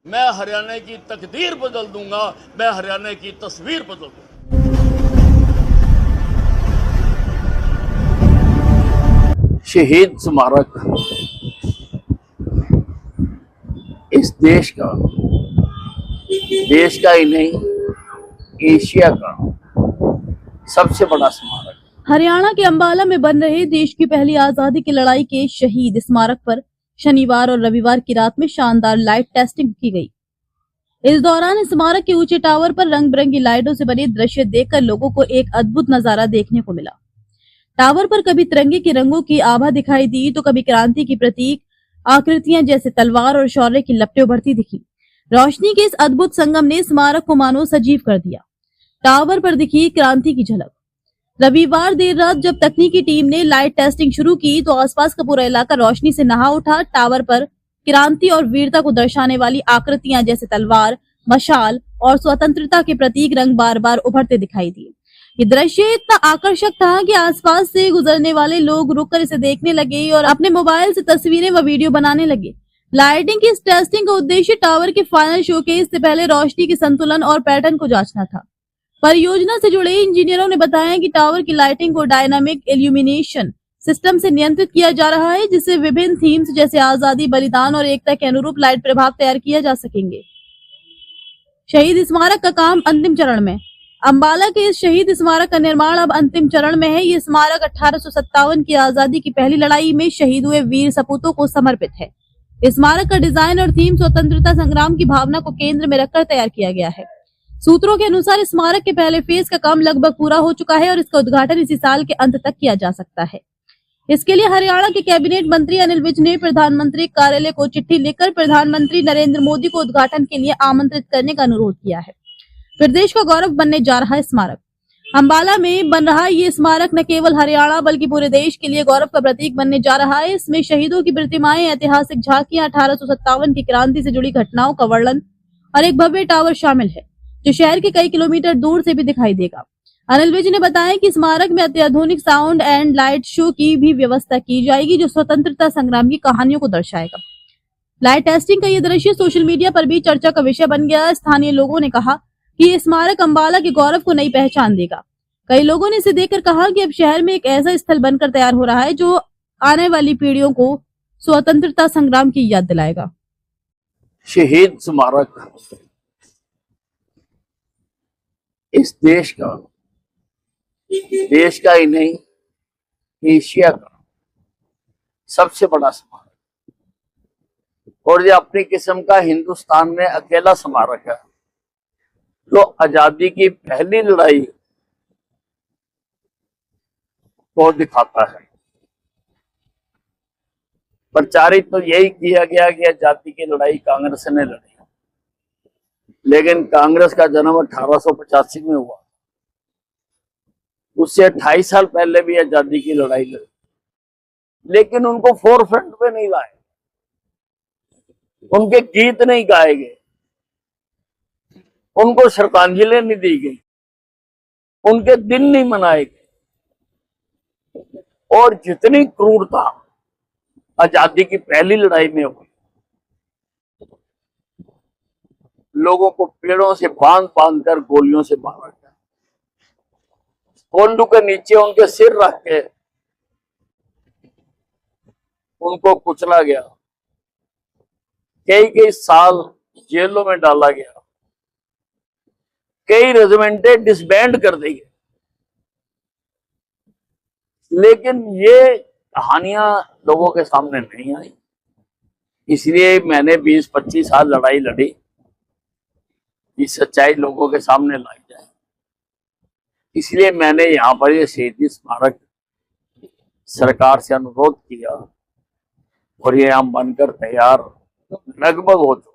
मैं हरियाणा की तकदीर बदल दूंगा, मैं हरियाणा की तस्वीर बदल दूंगा। शहीद स्मारक इस देश का ही नहीं, एशिया का सबसे बड़ा स्मारक। हरियाणा के अंबाला में बन रहे देश की पहली आजादी की लड़ाई के शहीद स्मारक पर शनिवार और रविवार की रात में शानदार लाइट टेस्टिंग की गई। इस दौरान स्मारक के ऊंचे टावर पर रंग बिरंगी लाइटों से बने दृश्य देखकर लोगों को एक अद्भुत नजारा देखने को मिला। टावर पर कभी तिरंगे के रंगों की आभा दिखाई दी तो कभी क्रांति की प्रतीक आकृतियां जैसे तलवार और शौर्य की लपटें उभरती दिखी। रोशनी के इस अद्भुत संगम ने स्मारक को मानो सजीव कर दिया। टावर पर दिखी क्रांति की झलक। रविवार देर रात जब तकनीकी टीम ने लाइट टेस्टिंग शुरू की तो आसपास का पूरा इलाका रोशनी से नहा उठा। टावर पर क्रांति और वीरता को दर्शाने वाली आकृतियां जैसे तलवार, मशाल और स्वतंत्रता के प्रतीक रंग बार बार उभरते दिखाई दिए। ये दृश्य इतना आकर्षक था कि आसपास से गुजरने वाले लोग रुककर इसे देखने लगे और अपने मोबाइल से तस्वीरें व वीडियो बनाने लगे। लाइटिंग की इस टेस्टिंग का उद्देश्य टावर के फाइनल शोकेस से पहले रोशनी के संतुलन और पैटर्न को जांचना था। परियोजना से जुड़े इंजीनियरों ने बताया कि टावर की लाइटिंग को डायनामिक इल्यूमिनेशन सिस्टम से नियंत्रित किया जा रहा है, जिससे विभिन्न थीम्स जैसे आजादी, बलिदान और एकता के अनुरूप लाइट प्रभाव तैयार किया जा सकेंगे। शहीद स्मारक का काम अंतिम चरण में। अंबाला के इस शहीद स्मारक का निर्माण अब अंतिम चरण में है। ये स्मारक 1857 की आजादी की पहली लड़ाई में शहीद हुए वीर सपूतों को समर्पित है। स्मारक का डिजाइन और थीम स्वतंत्रता संग्राम की भावना को केंद्र में रखकर तैयार किया गया है। सूत्रों के अनुसार स्मारक के पहले फेज का काम लगभग पूरा हो चुका है और इसका उद्घाटन इसी साल के अंत तक किया जा सकता है। इसके लिए हरियाणा के कैबिनेट मंत्री अनिल विज ने प्रधानमंत्री कार्यालय को चिट्ठी लिखकर प्रधानमंत्री नरेंद्र मोदी को उद्घाटन के लिए आमंत्रित करने का अनुरोध किया है। प्रदेश का गौरव बनने जा रहा है स्मारक। अंबाला में बन रहा ये स्मारक न केवल हरियाणा बल्कि पूरे देश के लिए गौरव का प्रतीक बनने जा रहा है। इसमें शहीदों की प्रतिमाएं, ऐतिहासिक झांकियां, 1857 की क्रांति से जुड़ी घटनाओं का वर्णन और एक भव्य टावर शामिल है जो शहर के कई किलोमीटर दूर से भी दिखाई देगा। अनिल विज ने बताया कि स्मारक में अत्याधुनिक साउंड एंड लाइट शो की भी व्यवस्था की जाएगी जो स्वतंत्रता संग्राम की कहानियों को दर्शाएगा। लाइट टेस्टिंग का ये दृश्य सोशल मीडिया पर भी चर्चा का विषय बन गया। स्थानीय लोगों ने कहा कि ये स्मारक अंबाला के गौरव को नई पहचान देगा। कई लोगों ने इसे देखकर कहा कि अब शहर में एक ऐसा स्थल बनकर तैयार हो रहा है जो आने वाली पीढ़ियों को स्वतंत्रता संग्राम की याद दिलाएगा। शहीद स्मारक इस देश का ही नहीं, एशिया का सबसे बड़ा स्मारक और ये अपनी किस्म का हिंदुस्तान में अकेला स्मारक है जो आजादी की पहली लड़ाई को दिखाता है। प्रचारित तो यही किया गया कि आजादी की लड़ाई कांग्रेस ने लड़ी, लेकिन कांग्रेस का जन्म 1885 में हुआ। उससे 28 साल पहले भी आजादी की लड़ाई लड़ी, लेकिन उनको फोर फ्रंट पे नहीं लाए, उनके गीत नहीं गाए गए, उनको श्रद्धांजलि नहीं दी गई, उनके दिन नहीं मनाए गए और जितनी क्रूरता आजादी की पहली लड़ाई में हुई, लोगों को पेड़ों से बांध कर गोलियों से मारा गया, कोल्डू के नीचे उनके सिर रख के उनको कुचला गया, कई साल जेलों में डाला गया, कई रेजिमेंटें डिसबैंड कर दी गई। लेकिन ये कहानियां लोगों के सामने नहीं आई, इसलिए मैंने 20-25 साल लड़ाई लड़ी कि सच्चाई लोगों के सामने लाई जाए। इसलिए मैंने यहाँ पर ये शहीदी स्मारक सरकार से अनुरोध किया और ये हम बनकर तैयार लगभग हो चुका।